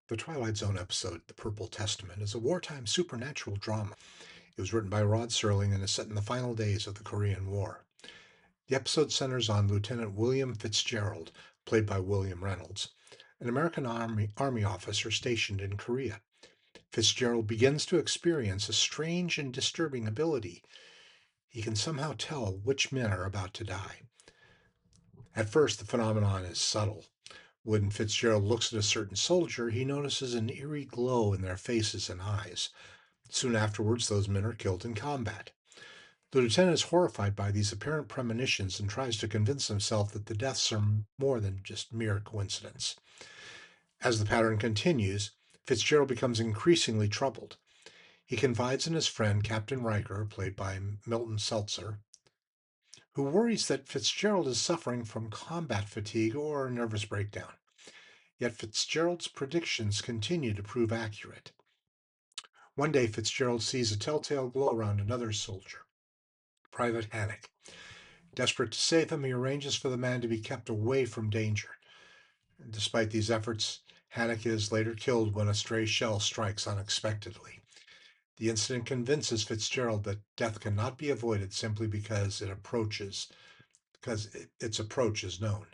The Twilight Zone episode, The Purple Testament, is a wartime supernatural drama. It was written by Rod Serling and is set in the final days of the Korean War. The episode centers on Lieutenant William Fitzgerald, played by William Reynolds, an American Army officer stationed in Korea. Fitzgerald begins to experience a strange and disturbing ability. He can somehow tell which men are about to die. At first, the phenomenon is subtle. When Fitzgerald looks at a certain soldier, he notices an eerie glow in their faces and eyes. Soon afterwards, those men are killed in combat. The lieutenant is horrified by these apparent premonitions and tries to convince himself that the deaths are more than just mere coincidence. As the pattern continues, Fitzgerald becomes increasingly troubled. He confides in his friend, Captain Riker, played by Milton Seltzer, who worries that Fitzgerald is suffering from combat fatigue or nervous breakdown. Yet Fitzgerald's predictions continue to prove accurate. One day, Fitzgerald sees a telltale glow around another soldier, Private Hannock. Desperate to save him, he arranges for the man to be kept away from danger. Despite these efforts, Hannock is later killed when a stray shell strikes unexpectedly. The incident convinces Fitzgerald that death cannot be avoided simply because its approach is known.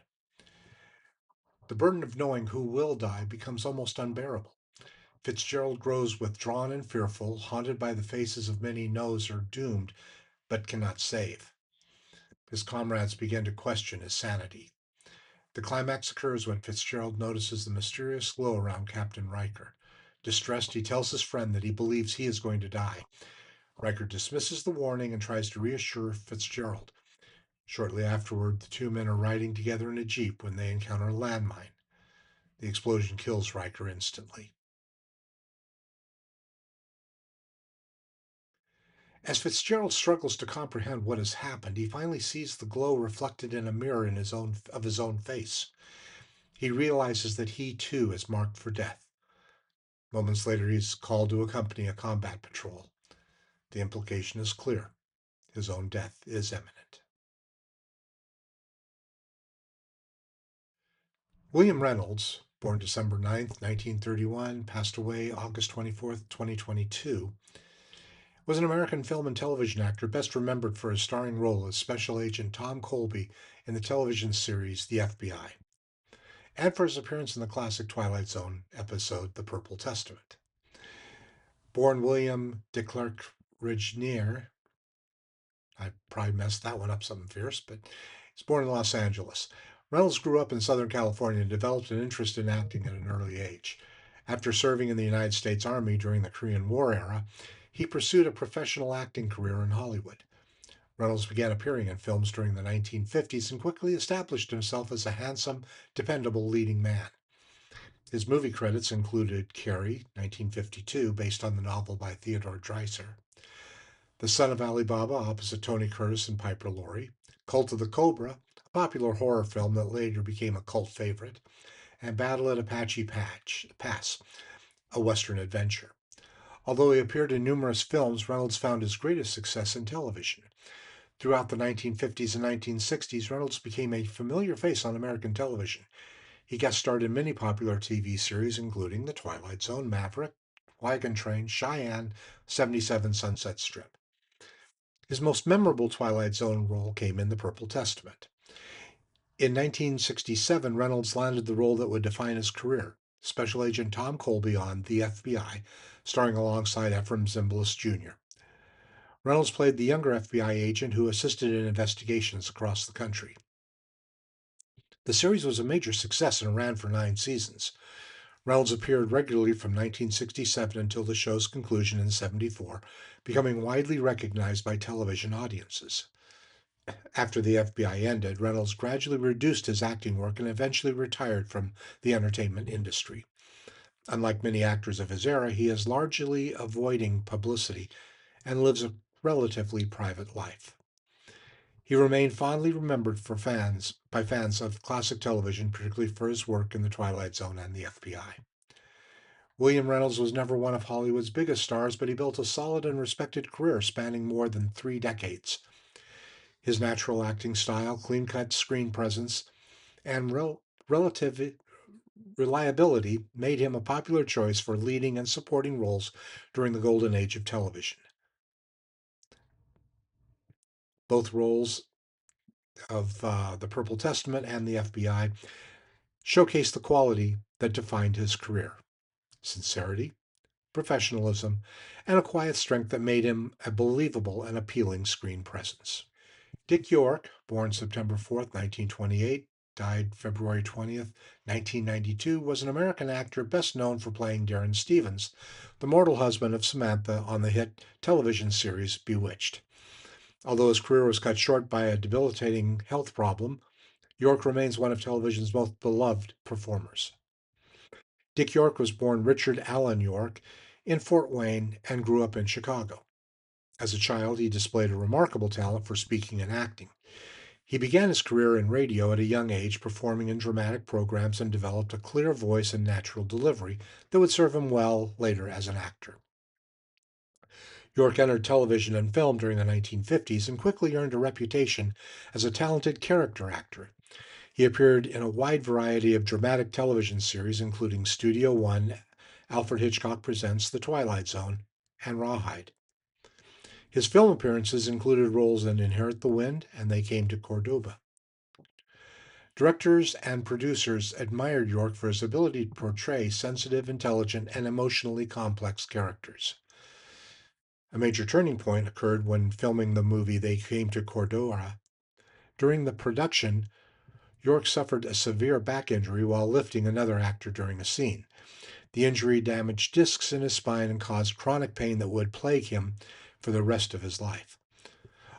The burden of knowing who will die becomes almost unbearable. Fitzgerald grows withdrawn and fearful, haunted by the faces of men he knows are doomed but cannot save. His comrades begin to question his sanity. The climax occurs when Fitzgerald notices the mysterious glow around Captain Riker. Distressed, he tells his friend that he believes he is going to die. Riker dismisses the warning and tries to reassure Fitzgerald. Shortly afterward, the two men are riding together in a jeep when they encounter a landmine. The explosion kills Riker instantly. As Fitzgerald struggles to comprehend what has happened, he finally sees the glow reflected in a mirror in his own face. He realizes that he too is marked for death. Moments later, he's called to accompany a combat patrol. The implication is clear. His own death is imminent. William Reynolds, born December 9th, 1931, passed away August 24th, 2022, was an American film and television actor best remembered for his starring role as Special Agent Tom Colby in the television series The FBI, and for his appearance in the classic Twilight Zone episode The Purple Testament. Born William de Klerk Regnier, I probably messed that one up something fierce, but he's born in Los Angeles. Reynolds grew up in Southern California and developed an interest in acting at an early age. After serving in the United States Army during the Korean War era, he pursued a professional acting career in Hollywood. Reynolds began appearing in films during the 1950s and quickly established himself as a handsome, dependable leading man. His movie credits included Carrie, 1952, based on the novel by Theodore Dreiser, The Son of Ali Baba opposite Tony Curtis and Piper Laurie, Cult of the Cobra, a popular horror film that later became a cult favorite, and Battle at Apache Pass, a Western adventure. Although he appeared in numerous films, Reynolds found his greatest success in television. Throughout the 1950s and 1960s, Reynolds became a familiar face on American television. He guest starred in many popular TV series, including The Twilight Zone, Maverick, Wagon Train, Cheyenne, 77 Sunset Strip. His most memorable Twilight Zone role came in The Purple Testament. In 1967, Reynolds landed the role that would define his career, Special Agent Tom Colby on The FBI, starring alongside Ephraim Zimbalist Jr. Reynolds played the younger FBI agent who assisted in investigations across the country. The series was a major success and ran for 9 seasons. Reynolds appeared regularly from 1967 until the show's conclusion in '74, becoming widely recognized by television audiences. After the FBI ended, Reynolds gradually reduced his acting work and eventually retired from the entertainment industry. Unlike many actors of his era, he is largely avoiding publicity and lives a relatively private life. He remained fondly remembered by fans of classic television, particularly for his work in The Twilight Zone and the FBI. William Reynolds was never one of Hollywood's biggest stars, but he built a solid and respected career spanning more than 3 decades. His natural acting style, clean cut screen presence, and relative reliability made him a popular choice for leading and supporting roles during the golden age of television. Both roles of The Purple Testament and the FBI showcased the quality that defined his career: sincerity, professionalism, and a quiet strength that made him a believable and appealing screen presence. Dick York, born September 4th, 1928, died February 20th, 1992, was an American actor best known for playing Darren Stevens, the mortal husband of Samantha on the hit television series Bewitched. Although his career was cut short by a debilitating health problem, York remains one of television's most beloved performers. Dick York was born Richard Allen York in Fort Wayne and grew up in Chicago. As a child, he displayed a remarkable talent for speaking and acting. He began his career in radio at a young age, performing in dramatic programs, and developed a clear voice and natural delivery that would serve him well later as an actor. York entered television and film during the 1950s and quickly earned a reputation as a talented character actor. He appeared in a wide variety of dramatic television series, including Studio One, Alfred Hitchcock Presents The Twilight Zone, and Rawhide. His film appearances included roles in Inherit the Wind and They Came to Cordoba. Directors and producers admired York for his ability to portray sensitive, intelligent, and emotionally complex characters. A major turning point occurred when filming the movie They Came to Cordoba. During the production, York suffered a severe back injury while lifting another actor during a scene. The injury damaged discs in his spine and caused chronic pain that would plague him for the rest of his life.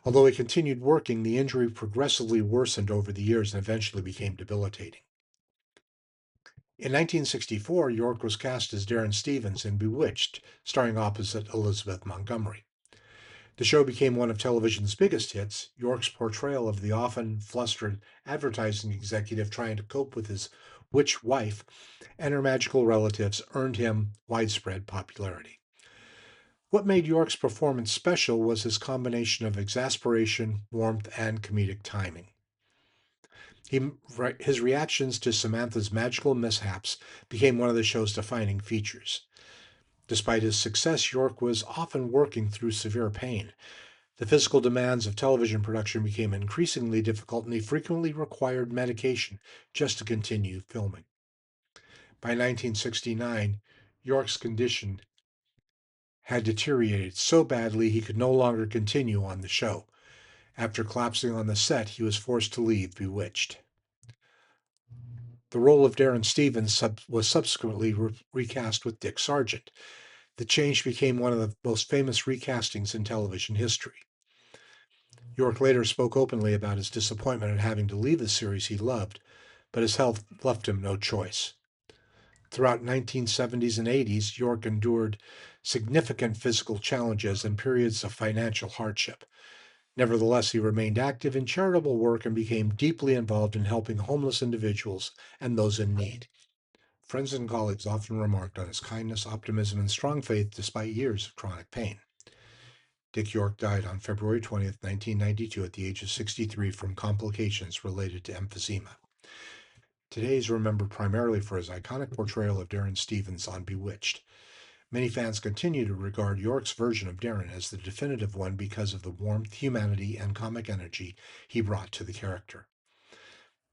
Although he continued working, the injury progressively worsened over the years and eventually became debilitating. In 1964, York was cast as Darren Stevens in Bewitched, starring opposite Elizabeth Montgomery. The show became one of television's biggest hits. York's portrayal of the often flustered advertising executive trying to cope with his witch wife and her magical relatives earned him widespread popularity. What made York's performance special was his combination of exasperation, warmth, and comedic timing. His reactions to Samantha's magical mishaps became one of the show's defining features. Despite his success, York was often working through severe pain. The physical demands of television production became increasingly difficult, and he frequently required medication just to continue filming. By 1969, York's condition had deteriorated so badly he could no longer continue on the show. After collapsing on the set, he was forced to leave Bewitched. The role of Darren Stevens was subsequently recast with Dick Sargent. The change became one of the most famous recastings in television history. York later spoke openly about his disappointment at having to leave the series he loved, but his health left him no choice. Throughout 1970s and 80s, York endured significant physical challenges and periods of financial hardship. Nevertheless, he remained active in charitable work and became deeply involved in helping homeless individuals and those in need. Friends and colleagues often remarked on his kindness, optimism, and strong faith despite years of chronic pain. Dick York died on February 20th, 1992, at the age of 63 from complications related to emphysema. Today is remembered primarily for his iconic portrayal of Darren Stevens on Bewitched. Many fans continue to regard York's version of Darren as the definitive one because of the warmth, humanity, and comic energy he brought to the character.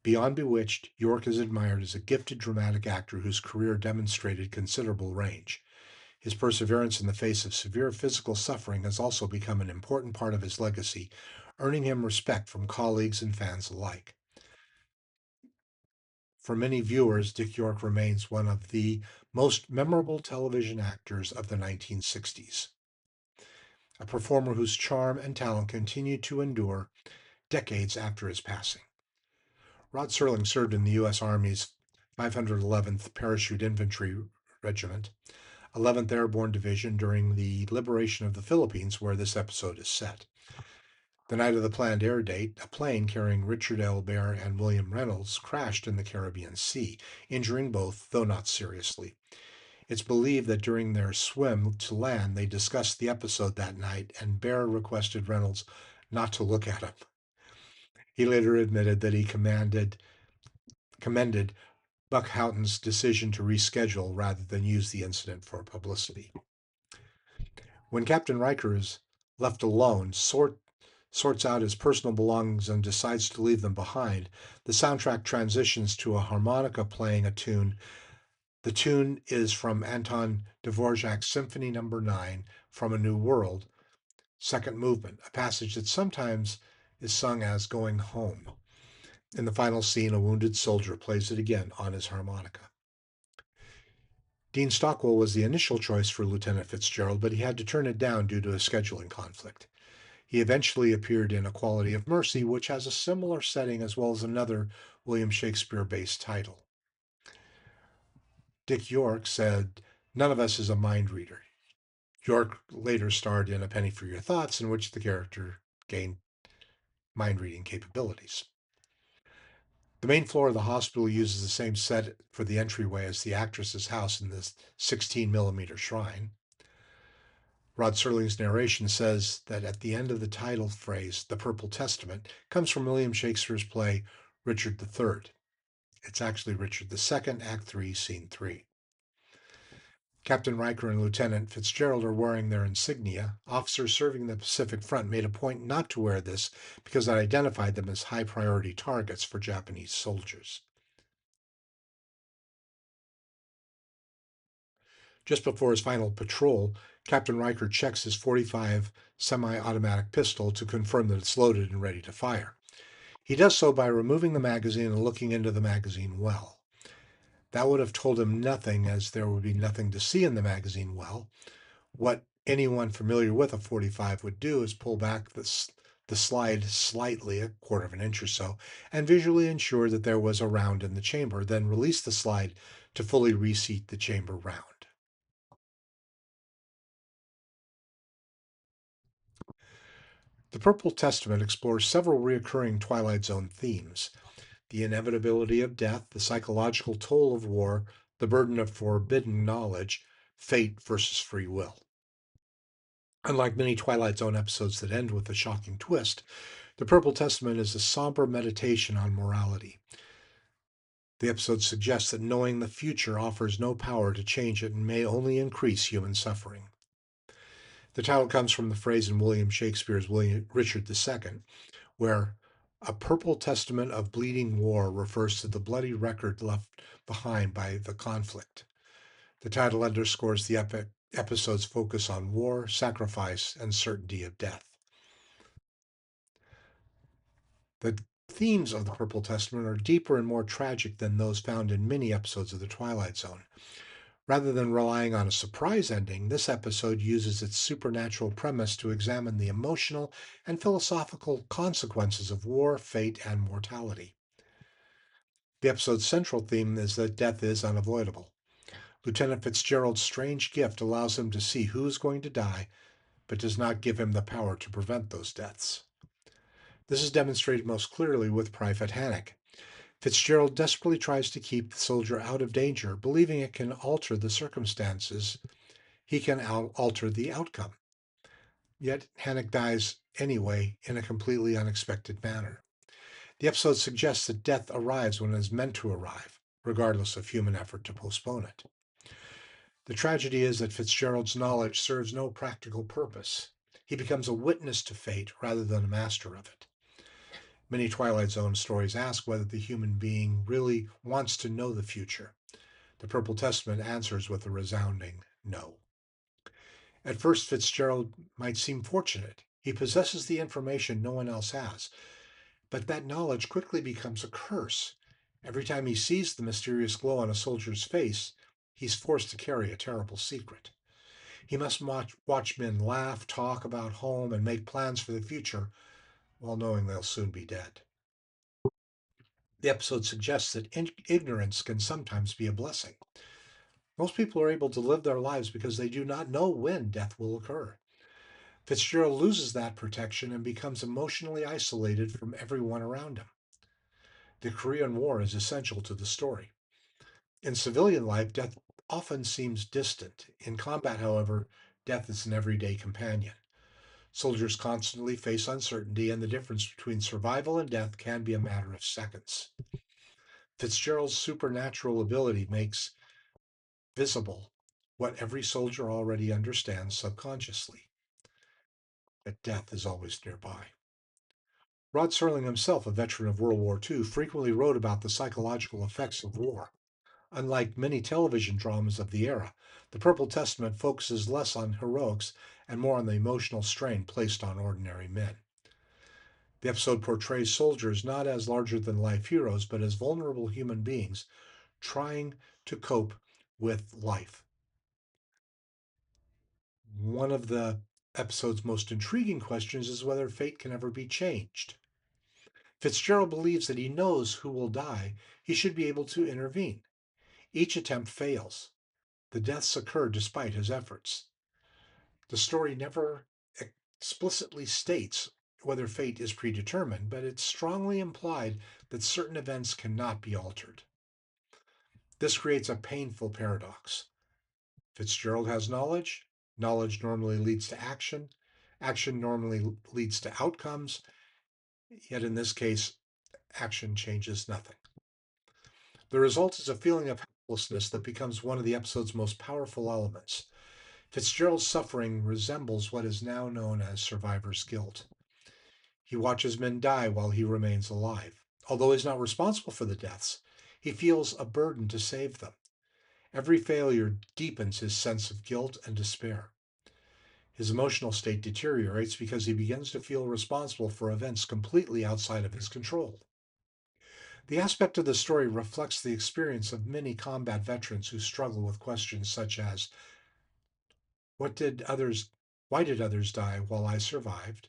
Beyond Bewitched, York is admired as a gifted dramatic actor whose career demonstrated considerable range. His perseverance in the face of severe physical suffering has also become an important part of his legacy, earning him respect from colleagues and fans alike. For many viewers, Dick York remains one of the most memorable television actors of the 1960s, a performer whose charm and talent continue to endure decades after his passing. Rod Serling served in the U.S. Army's 511th Parachute Infantry Regiment, 11th Airborne Division during the liberation of the Philippines, where this episode is set. The night of the planned air date, a plane carrying Richard L. Baer and William Reynolds crashed in the Caribbean Sea, injuring both, though not seriously. It's believed that during their swim to land, they discussed the episode that night, and Baer requested Reynolds not to look at him. He later admitted that he commended Buck Houghton's decision to reschedule rather than use the incident for publicity. When Captain Riker is left alone, sorts out his personal belongings and decides to leave them behind, the soundtrack transitions to a harmonica playing a tune. The tune is from Anton Dvorak's Symphony No. 9 from A New World, second movement, a passage that sometimes is sung as Going Home. In the final scene, a wounded soldier plays it again on his harmonica. Dean Stockwell was the initial choice for Lieutenant Fitzgerald, but he had to turn it down due to a scheduling conflict. He eventually appeared in A Quality of Mercy, which has a similar setting as well as another William Shakespeare-based title. Dick York said, "None of us is a mind reader." York later starred in A Penny for Your Thoughts, in which the character gained mind reading capabilities. The main floor of the hospital uses the same set for the entryway as the actress's house in this 16mm shrine. Rod Serling's narration says that at the end of the title phrase, "The Purple Testament," comes from William Shakespeare's play Richard III. It's actually Richard II, Act 3, Scene 3. Captain Riker and Lieutenant Fitzgerald are wearing their insignia. Officers serving the Pacific Front made a point not to wear this because it identified them as high priority targets for Japanese soldiers. Just before his final patrol, Captain Riker checks his .45 semi-automatic pistol to confirm that it's loaded and ready to fire. He does so by removing the magazine and looking into the magazine well. That would have told him nothing, as there would be nothing to see in the magazine well. What anyone familiar with a .45 would do is pull back the slide slightly, a quarter of an inch or so, and visually ensure that there was a round in the chamber, then release the slide to fully reseat the chamber round. The Purple Testament explores several recurring Twilight Zone themes: the inevitability of death, the psychological toll of war, the burden of forbidden knowledge, fate versus free will. Unlike many Twilight Zone episodes that end with a shocking twist, The Purple Testament is a somber meditation on morality. The episode suggests that knowing the future offers no power to change it and may only increase human suffering. The title comes from the phrase in William Shakespeare's Richard II, where "a purple testament of bleeding war" refers to the bloody record left behind by the conflict. The title underscores the episode's focus on war, sacrifice, and certainty of death. The themes of the Purple Testament are deeper and more tragic than those found in many episodes of The Twilight Zone. Rather than relying on a surprise ending, this episode uses its supernatural premise to examine the emotional and philosophical consequences of war, fate, and mortality. The episode's central theme is that death is unavoidable. Lieutenant Fitzgerald's strange gift allows him to see who is going to die, but does not give him the power to prevent those deaths. This is demonstrated most clearly with Private Hannock. Fitzgerald desperately tries to keep the soldier out of danger, believing it can alter the circumstances. He can alter the outcome. Yet Hannock dies anyway in a completely unexpected manner. The episode suggests that death arrives when it is meant to arrive, regardless of human effort to postpone it. The tragedy is that Fitzgerald's knowledge serves no practical purpose. He becomes a witness to fate rather than a master of it. Many Twilight Zone stories ask whether the human being really wants to know the future. The Purple Testament answers with a resounding no. At first, Fitzgerald might seem fortunate. He possesses the information no one else has. But that knowledge quickly becomes a curse. Every time he sees the mysterious glow on a soldier's face, he's forced to carry a terrible secret. He must watch men laugh, talk about home, and make plans for the future while knowing they'll soon be dead. The episode suggests that ignorance can sometimes be a blessing. Most people are able to live their lives because they do not know when death will occur. Fitzgerald loses that protection and becomes emotionally isolated from everyone around him. The Korean War is essential to the story. In civilian life, death often seems distant. In combat, however, death is an everyday companion. Soldiers constantly face uncertainty, and the difference between survival and death can be a matter of seconds. Fitzgerald's supernatural ability makes visible what every soldier already understands subconsciously, that death is always nearby. Rod Serling himself, a veteran of World War II, frequently wrote about the psychological effects of war. Unlike many television dramas of the era, The Purple Testament focuses less on heroics and more on the emotional strain placed on ordinary men. The episode portrays soldiers not as larger than life heroes, but as vulnerable human beings trying to cope with life. One of the episode's most intriguing questions is whether fate can ever be changed. Fitzgerald believes that he knows who will die. He should be able to intervene. Each attempt fails. The deaths occur despite his efforts. The story never explicitly states whether fate is predetermined, but it's strongly implied that certain events cannot be altered. This creates a painful paradox. Fitzgerald has knowledge. Knowledge normally leads to action. Action normally leads to outcomes. Yet in this case, action changes nothing. The result is a feeling of helplessness that becomes one of the episode's most powerful elements. Fitzgerald's suffering resembles what is now known as survivor's guilt. He watches men die while he remains alive. Although he's not responsible for the deaths, he feels a burden to save them. Every failure deepens his sense of guilt and despair. His emotional state deteriorates because he begins to feel responsible for events completely outside of his control. The aspect of the story reflects the experience of many combat veterans who struggle with questions such as, what did others why did others die while I survived?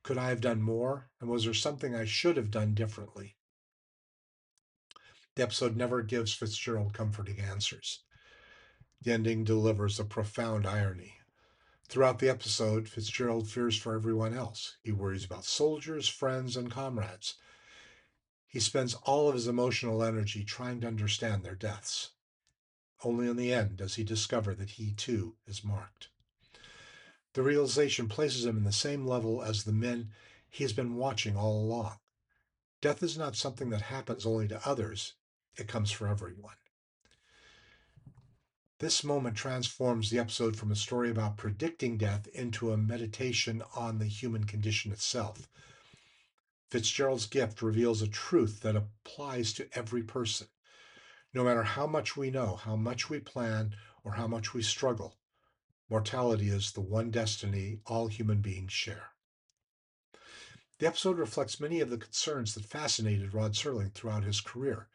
Could I have done more? And was there something I should have done differently? The episode never gives Fitzgerald comforting answers. The ending delivers a profound irony. Throughout the episode, Fitzgerald fears for everyone else. He worries about soldiers, friends, and comrades. He spends all of his emotional energy trying to understand their deaths. Only in the end does he discover that he too is marked. The realization places him in the same level as the men he has been watching all along. Death is not something that happens only to others, it comes for everyone. This moment transforms the episode from a story about predicting death into a meditation on the human condition itself. Fitzgerald's gift reveals a truth that applies to every person. No matter how much we know, how much we plan, or how much we struggle, mortality is the one destiny all human beings share. The episode reflects many of the concerns that fascinated Rod Serling throughout his career.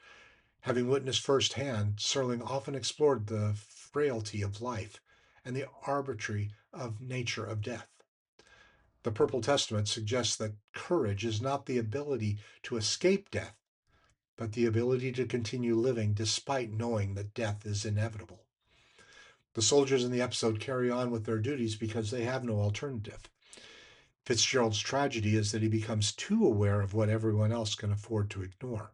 Having witnessed firsthand, Serling often explored the frailty of life and the arbitrary of nature of death. The Purple Testament suggests that courage is not the ability to escape death, but the ability to continue living despite knowing that death is inevitable. The soldiers in the episode carry on with their duties because they have no alternative. Fitzgerald's tragedy is that he becomes too aware of what everyone else can afford to ignore.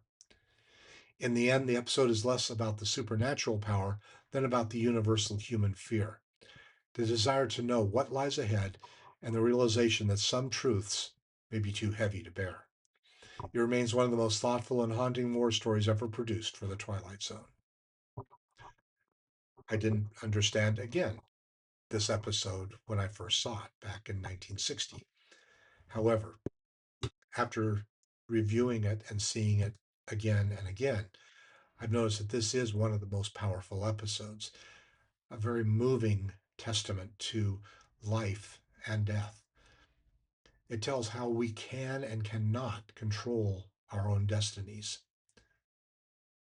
In the end, the episode is less about the supernatural power than about the universal human fear, the desire to know what lies ahead, and the realization that some truths may be too heavy to bear. It remains one of the most thoughtful and haunting war stories ever produced for the Twilight Zone. I didn't understand, again, this episode when I first saw it back in 1960. However, after reviewing it and seeing it again and again, I've noticed that this is one of the most powerful episodes, a very moving testament to life and death. It tells how we can and cannot control our own destinies.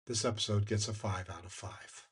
This episode gets a 5 out of 5.